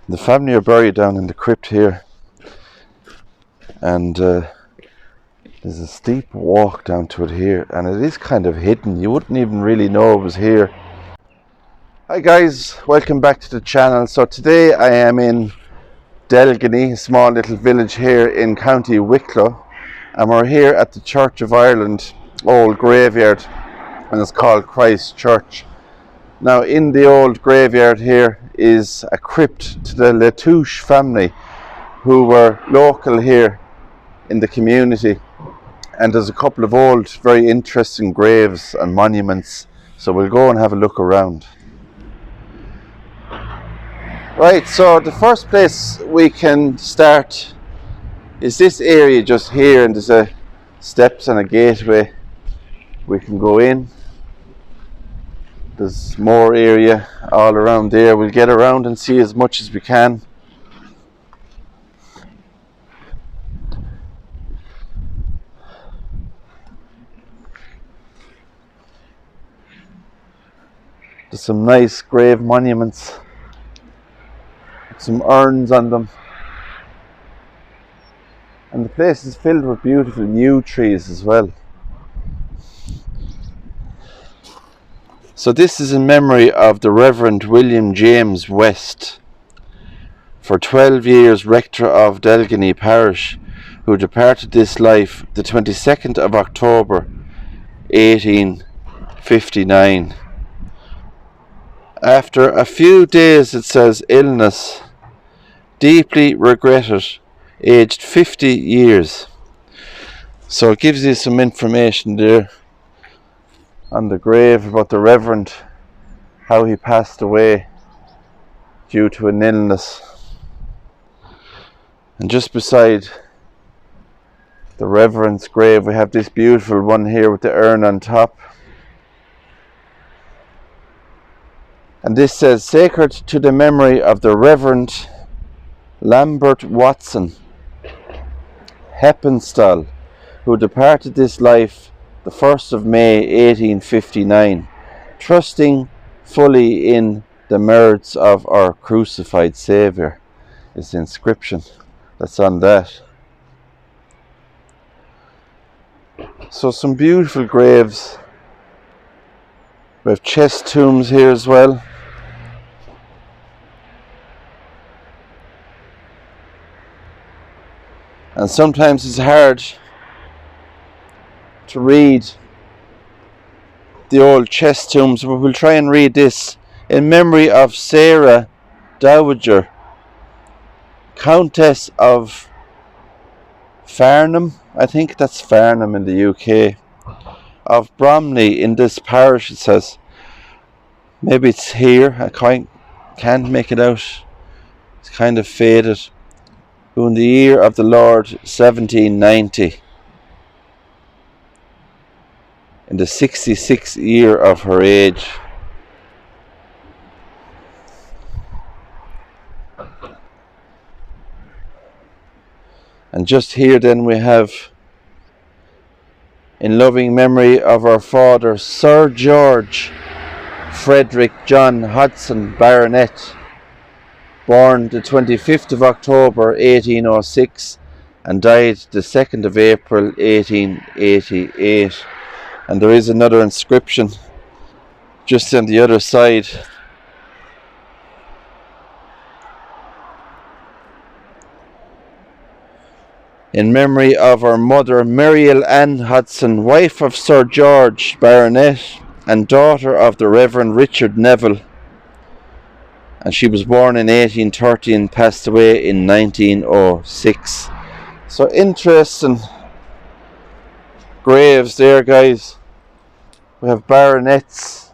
The family are buried down in the crypt here, and there's a steep walk down to it here, and it is kind of hidden. You wouldn't even really know it was here. Hi guys, welcome back to the channel. So today I am in Delgany, a small little village here in County Wicklow, and we're here at the Church of Ireland old graveyard, and it's called Christ Church. Now in the old graveyard here is a crypt to the Latouche family, who were local here in the community, and there's a couple of old very interesting graves and monuments, so we'll go and have a look around. Right, so the first place we can start is this area just here, and there's a steps and a gateway we can go in. There's more area all around there. We'll get around and see as much as we can. There's some nice grave monuments, some urns on them, and the place is filled with beautiful yew trees as well. So this is in memory of the Reverend William James West, for 12 years rector of Delgany Parish, who departed this life the 22nd of October 1859. After a few days, it says, illness, deeply regretted, aged 50 years. So it gives you some information there on the grave about the Reverend, how he passed away due to an illness. And just beside the Reverend's grave we have this beautiful one here with the urn on top. And this says, sacred to the memory of the Reverend Lambert Watson Heppenstall, who departed this life the 1st of May 1859, trusting fully in the merits of our crucified Saviour, is the inscription that's on that. So some beautiful graves. We have chest tombs here as well. And sometimes it's hard to read the old chest tombs, but we'll try and read this. In memory of Sarah Dowager, Countess of Farnham, I think that's Farnham in the UK, of Bromley in this parish, it says. Maybe it's here, I can't make it out. It's kind of faded. Who in the year of the Lord 1790, in the 66th year of her age. And just here then we have, in loving memory of our father Sir George Frederick John Hodson Baronet, born the 25th of October 1806 and died the 2nd of April 1888. And there is another inscription just on the other side. In memory of our mother Muriel Ann Hodson, wife of Sir George Baronet and daughter of the Reverend Richard Neville. And she was born in 1830 and passed away in 1906. So interesting graves there, guys. We have baronets.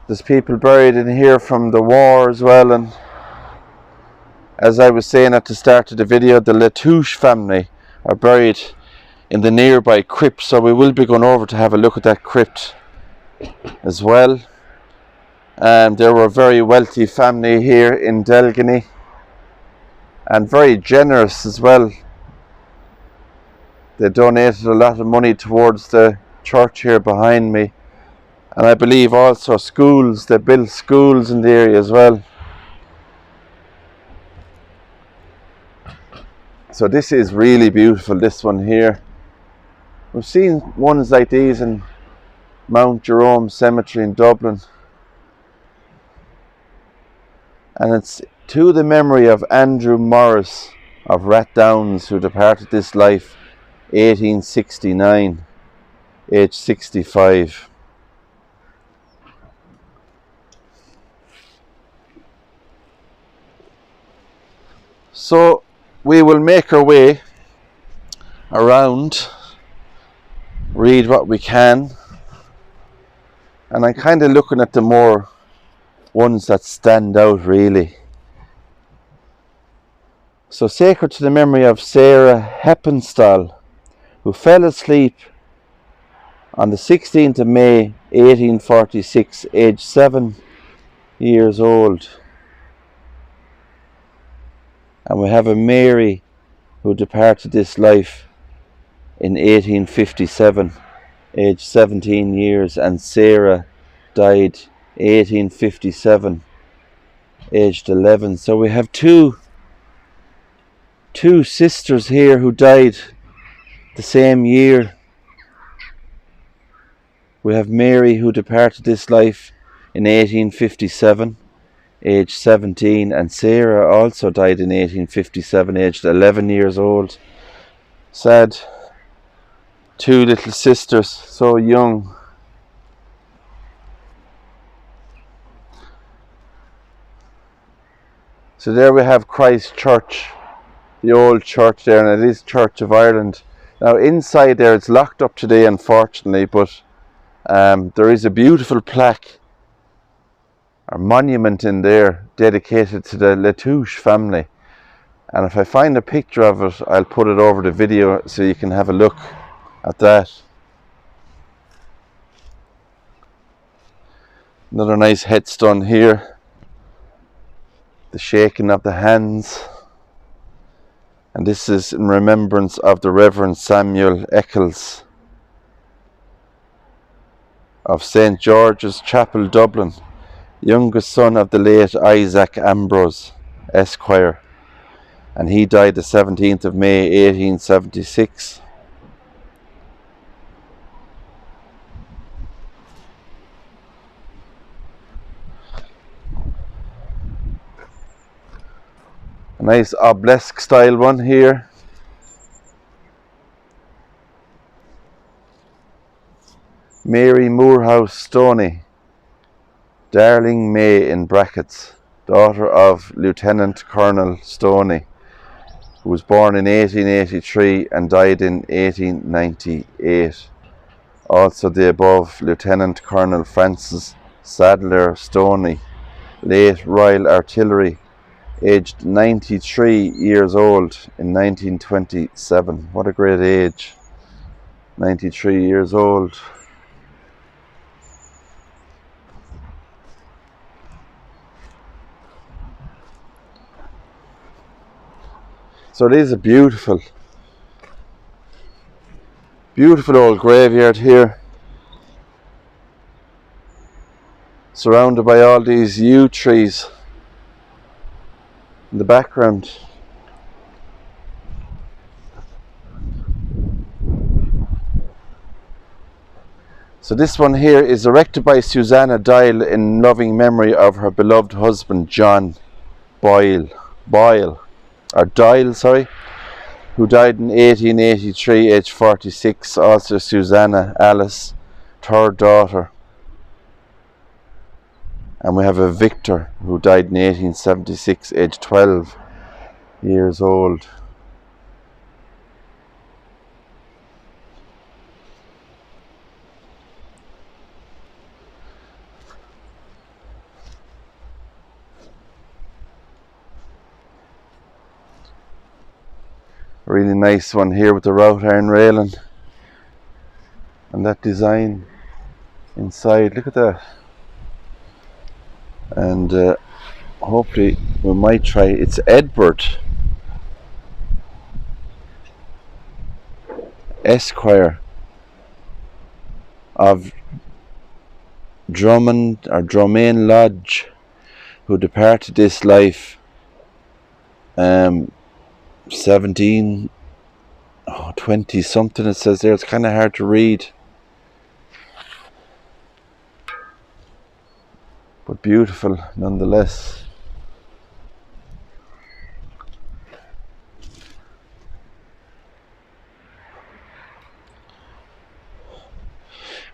There's people buried in here from the war as well. And as I was saying at the start of the video, the Latouche family are buried in the nearby crypt. So we will be going over to have a look at that crypt as well. And they were a very wealthy family here in Delgany, and very generous as well. They donated a lot of money towards the church here behind me, and I believe also schools. They built schools in the area as well. So this is really beautiful, this one here. We've seen ones like these in Mount Jerome Cemetery in Dublin. And it's to the memory of Andrew Morris of Rathdowns, who departed this life 1869, aged 65. So we will make our way around, read what we can, and I'm kind of looking at the more ones that stand out really. So, sacred to the memory of Sarah Heppenstall, who fell asleep on the 16th of May 1846, aged 7 years old. And we have a Mary who departed this life in 1857, aged 17 years, and Sarah died 1857, aged 11. So we have two sisters here who died the same year. We have Mary who departed this life in 1857, aged 17, and Sarah also died in 1857, aged 11 years old. Sad. Two little sisters, so young. So there we have Christ Church, the old church there, and it is Church of Ireland. Now inside there it's locked up today, unfortunately, but there is a beautiful plaque or monument in there dedicated to the Latouche family, and if I find a picture of it I'll put it over the video so you can have a look at that. Another nice headstone here, the shaking of the hands, and this is in remembrance of the Reverend Samuel Eccles of St. George's Chapel, Dublin, youngest son of the late Isaac Ambrose, Esquire, and he died the 17th of May 1876. A nice obelisk style one here. Mary Moorhouse Stoney, Darling May in brackets, daughter of Lieutenant Colonel Stoney, who was born in 1883 and died in 1898. Also the above Lieutenant Colonel Francis Sadler Stoney, late Royal Artillery, aged 93 years old in 1927. What a great age, 93 years old. So it is a beautiful old graveyard here, surrounded by all these yew trees in the background. So this one here is erected by Susanna Dial in loving memory of her beloved husband John Doyle, who died in 1883, aged 46. Also Susanna Alice, third daughter. And we have a Victor who died in 1876, aged 12 years old. Really nice one here with the wrought iron railing and that design inside. Look at that. And hopefully we might try. It's Edward Esquire of Drummond or Dromain Lodge, who departed this life 17, 20 something it says there. It's kind of hard to read, but beautiful nonetheless.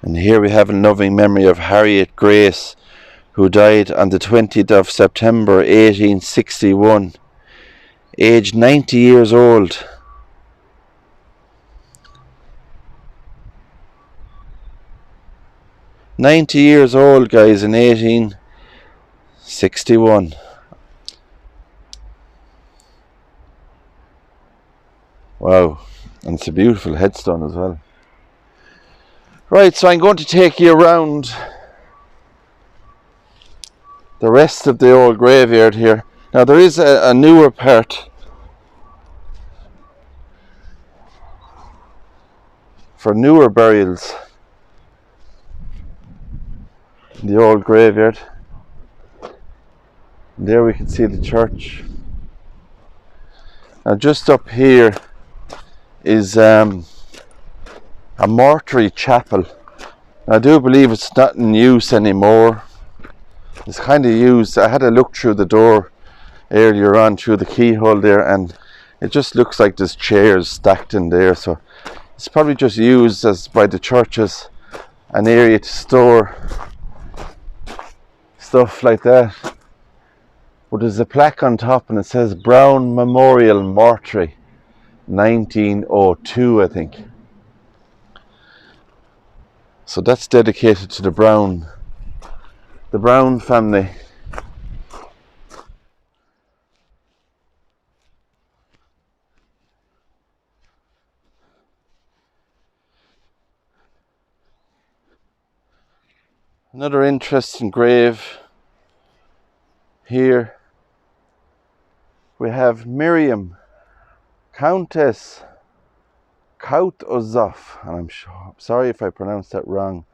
And here we have a loving memory of Harriet Grace, who died on the 20th of September 1861, aged 90 years old. "90 years old, guys, in 1861. Wow, and it's a beautiful headstone as well. Right, so I'm going to take you around the rest of the old graveyard here. Now there is a newer part for newer burials in the old graveyard. And there we can see the church. Now just up here is a mortuary chapel. I do believe it's not in use anymore. It's kind of used. I had a look through the door earlier on through the keyhole there, and it just looks like there's chairs stacked in there, so it's probably just used as by the church as an area to store stuff like that. But there's a plaque on top and it says Brown Memorial Mortuary 1902, I think. So that's dedicated to the Brown family. Another interesting grave here. We have Miriam, Countess Kautozov, and I'm sorry if I pronounced that wrong,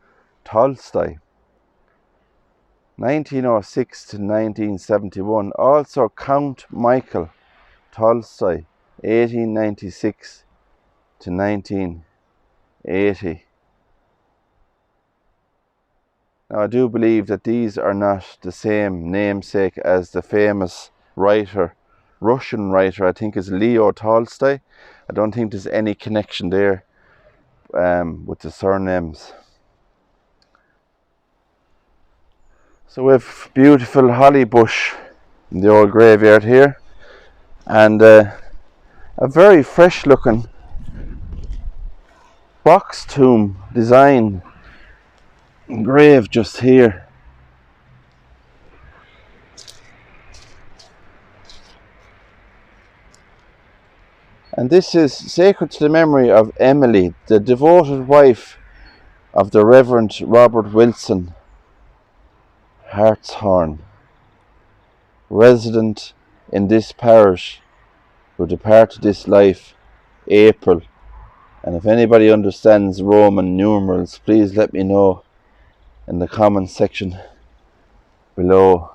Tolstoy, 1906 to 1971. Also Count Michael Tolstoy, 1896 to 1980. Now I do believe that these are not the same namesake as the famous writer, Russian writer, I think is Leo Tolstoy. I don't think there's any connection there with the surnames. So we have beautiful holly bush in the old graveyard here, and a very fresh looking box tomb design grave just here. And this is sacred to the memory of Emily, the devoted wife of the Reverend Robert Wilson Hartshorn, resident in this parish, who departed this life April. And if anybody understands Roman numerals, please let me know in the comment section below.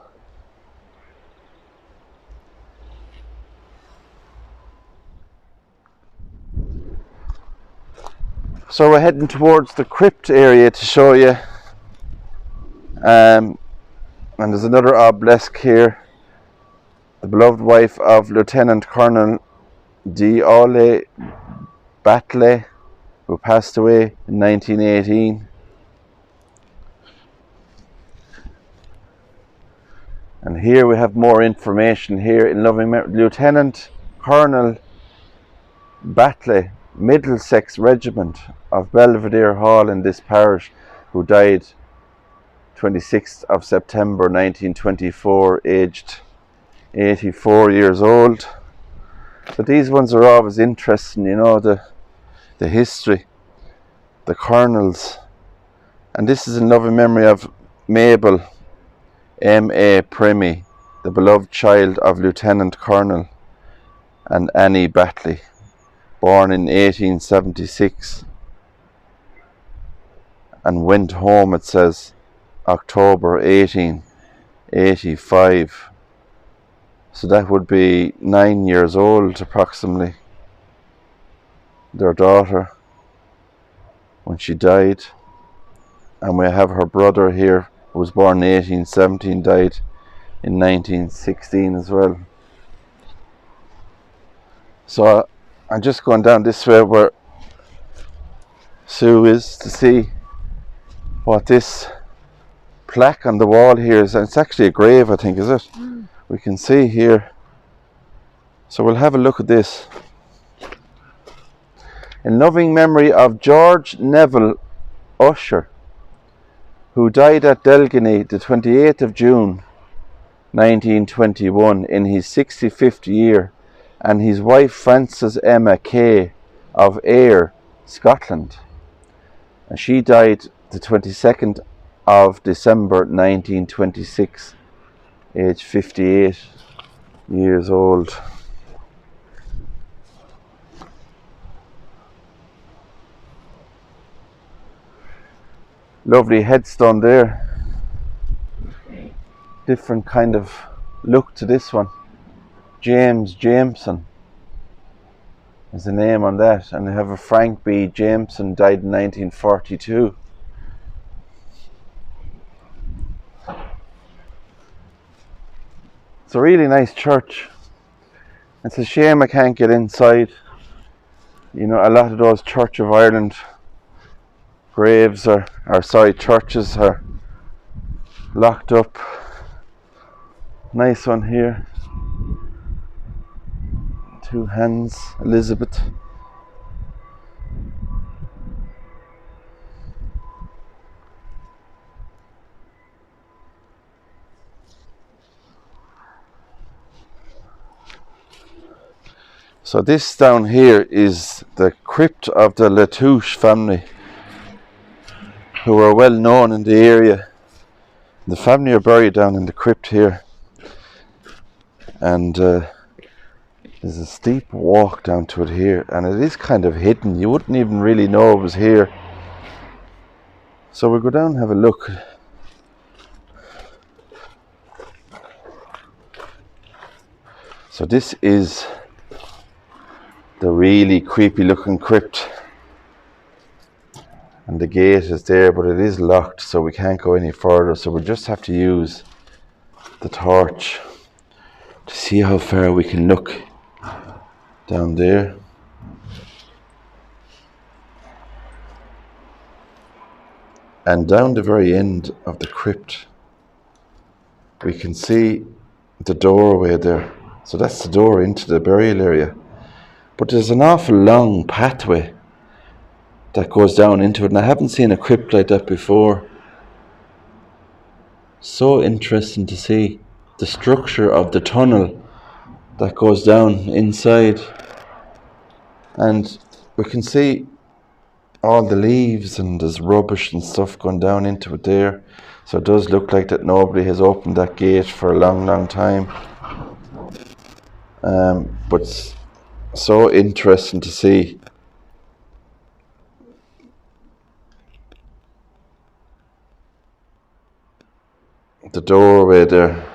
So we're heading towards the crypt area to show you, and there's another obelisk here. The beloved wife of Lieutenant Colonel D'Aulay Batley, who passed away in 1918. And here we have more information here in loving memory. Lieutenant Colonel Batley, Middlesex Regiment of Belvedere Hall in this parish, who died 26th of September 1924, aged 84 years old. But these ones are always interesting, you know, the history, the colonels. And this is in loving memory of Mabel M.A. Primmy, the beloved child of Lieutenant Colonel and Annie Batley, born in 1876, and went home, it says, October 1885. So that would be 9 years old approximately, their daughter, when she died. And we have her brother here, who was born in 1817, died in 1916 as well. So I'm just going down this way where Sue is to see what this plaque on the wall here is. It's actually a grave, I think, is it? We can see here. So we'll have a look at this. In loving memory of George Neville Usher, who died at Delgany the 28th of June 1921 in his 65th year, and his wife Frances Emma Kay of Ayr, Scotland. And she died the 22nd of December 1926, aged 58 years old. Lovely headstone there. Different kind of look to this one. James Jameson is the name on that, and they have a Frank B. Jameson, died in 1942. It's a really nice church. It's a shame I can't get inside. You know, a lot of those Church of Ireland graves churches are locked up. Nice one here. Two hands, Elizabeth. So this down here is the crypt of the Latouche family, who are well known in the area. The family are buried down in the crypt here, and there's a steep walk down to it here, and it is kind of hidden. You wouldn't even really know it was here. So we'll go down and have a look. So this is the really creepy looking crypt, and the gate is there, but it is locked, so we can't go any further. So we'll just have to use the torch to see how far we can look down there. And down the very end of the crypt, we can see the doorway there. So that's the door into the burial area. But there's an awful long pathway that goes down into it, and I haven't seen a crypt like that before. So interesting to see the structure of the tunnel that goes down inside. And we can see all the leaves, and there's rubbish and stuff going down into it there. So it does look like that nobody has opened that gate for a long, long time. But it's so interesting to see. The doorway there.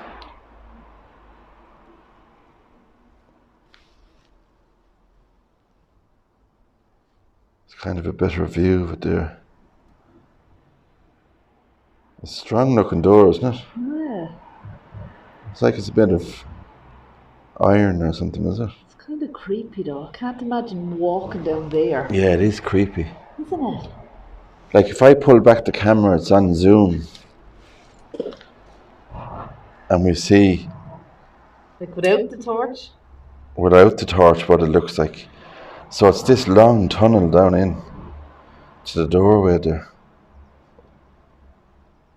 It's kind of a better view of it there. A strong looking door, isn't it? Yeah. It's like it's a bit of iron or something, is it? It's kind of creepy though. I can't imagine walking down there. Yeah, it is creepy. Isn't it? Like if I pull back the camera, it's on zoom, and we see Like without the torch? without the torch what it looks like. So it's this long tunnel down in to the doorway there.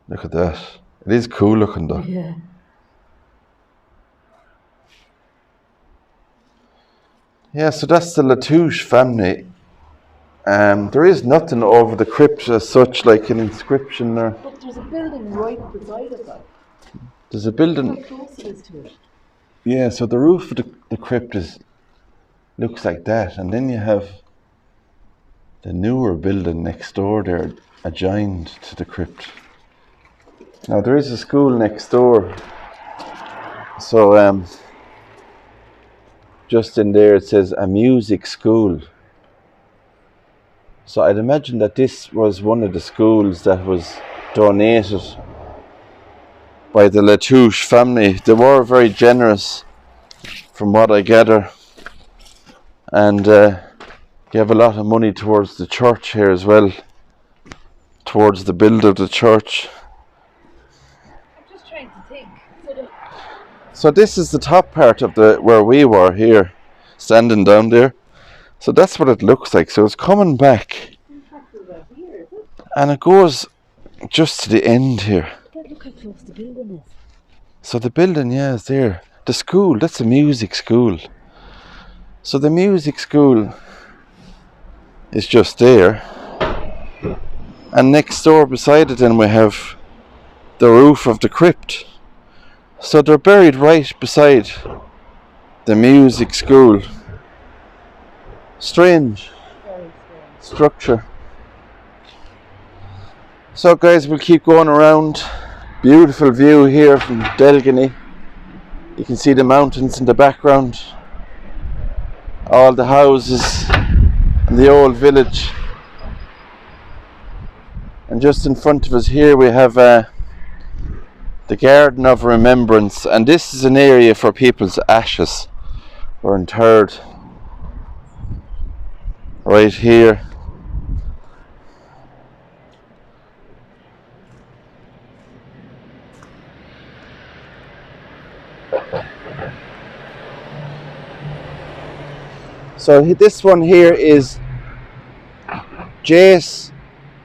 Look at that. It is cool looking though. Yeah. Yeah, so that's the Latouche family. There is nothing over the crypt as such, like an inscription or... But there's a building right beside it though. There's a building... How close it is to it. Yeah, so the roof of the crypt looks like that, and then you have the newer building next door there, adjoined to the crypt. Now there is a school next door, so just in there it says a music school. So I'd imagine that this was one of the schools that was donated by the Latouche family. They were very generous from what I gather, and gave a lot of money towards the church here as well, towards the build of the church. I'm just trying to think. So this is the top part of the where we were here, standing down there. So that's what it looks like. So it's coming back, and it goes just to the end here. Look how close the building is. So the building, yeah, is there. The school, that's the music school. So the music school is just there. And next door beside it then we have the roof of the crypt. So they're buried right beside the music school. Strange structure. So guys, we'll keep going around. Beautiful view here from Delgany. You can see the mountains in the background. All the houses in the old village. And just in front of us here we have the Garden of Remembrance, and this is an area for people's ashes were interred right here. So this one here is Jace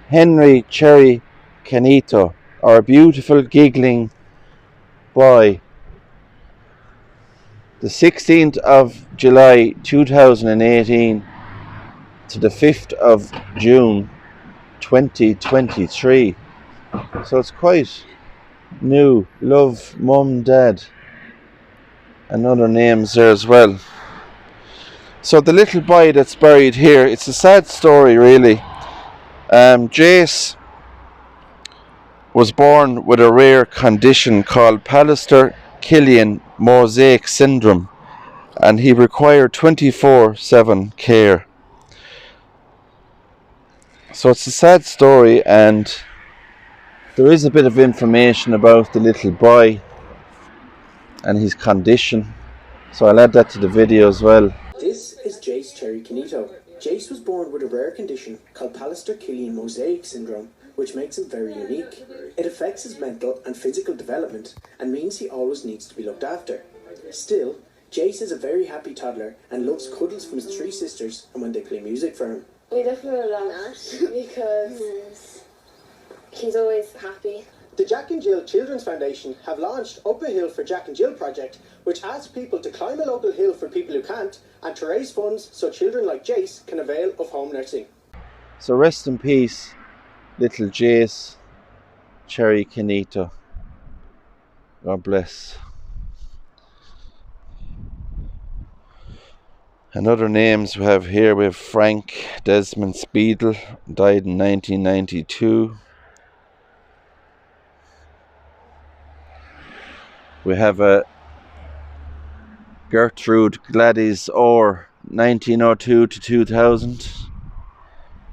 Henry Cherry Canito, or a beautiful giggling boy. The 16th of July 2018 to the 5th of June 2023. So it's quite new. Love, Mum, Dad, and other names there as well. So the little boy that's buried here, it's a sad story really. Jace was born with a rare condition called Pallister-Killian mosaic syndrome, and he required 24/7 care. So it's a sad story, and there is a bit of information about the little boy and his condition, so I'll add that to the video as well. This is Jace Cherry Canito. Jace was born with a rare condition called Pallister-Killian mosaic syndrome, which makes him very unique. It affects his mental and physical development and means he always needs to be looked after. Still, Jace is a very happy toddler and loves cuddles from his three sisters and when they play music for him. We definitely love that because he's always happy. The Jack and Jill Children's Foundation have launched Up a Hill for Jack and Jill project, which asks people to climb a local hill for people who can't and to raise funds so children like Jace can avail of home nursing. So rest in peace, little Jace Cherry Canito. God bless. And other names we have here, we have Frank Desmond Speedle, died in 1992. We have a Gertrude Gladys Orr, 1902 to 2000.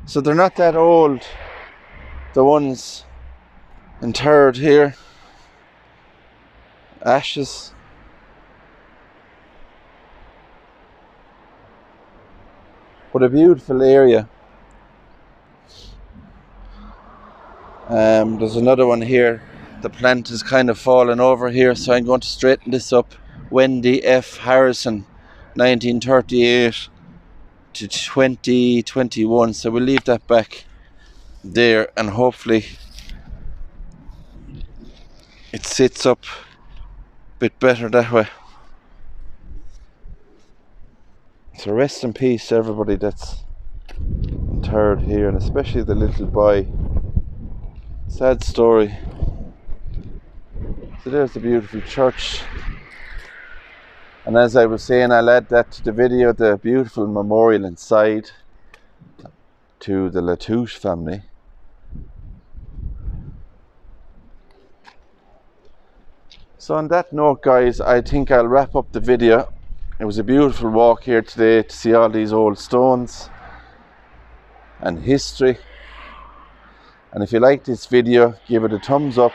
So they're not that old, the ones interred here. Ashes. What a beautiful area. There's another one here. The plant is kind of fallen over here, so I'm going to straighten this up. Wendy F. Harrison, 1938 to 2021. So we'll leave that back there, and hopefully it sits up a bit better that way. So rest in peace everybody that's interred here, and especially the little boy. Sad story. So there's the beautiful church, and as I was saying, I'll add that to the video, the beautiful memorial inside to the Latouche family. So on that note guys, I think I'll wrap up the video It was a beautiful walk here today to see all these old stones and history. And if you like this video, give it a thumbs up,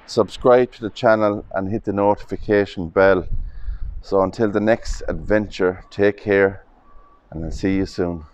subscribe to the channel and hit the notification bell. So until the next adventure, take care and I'll see you soon.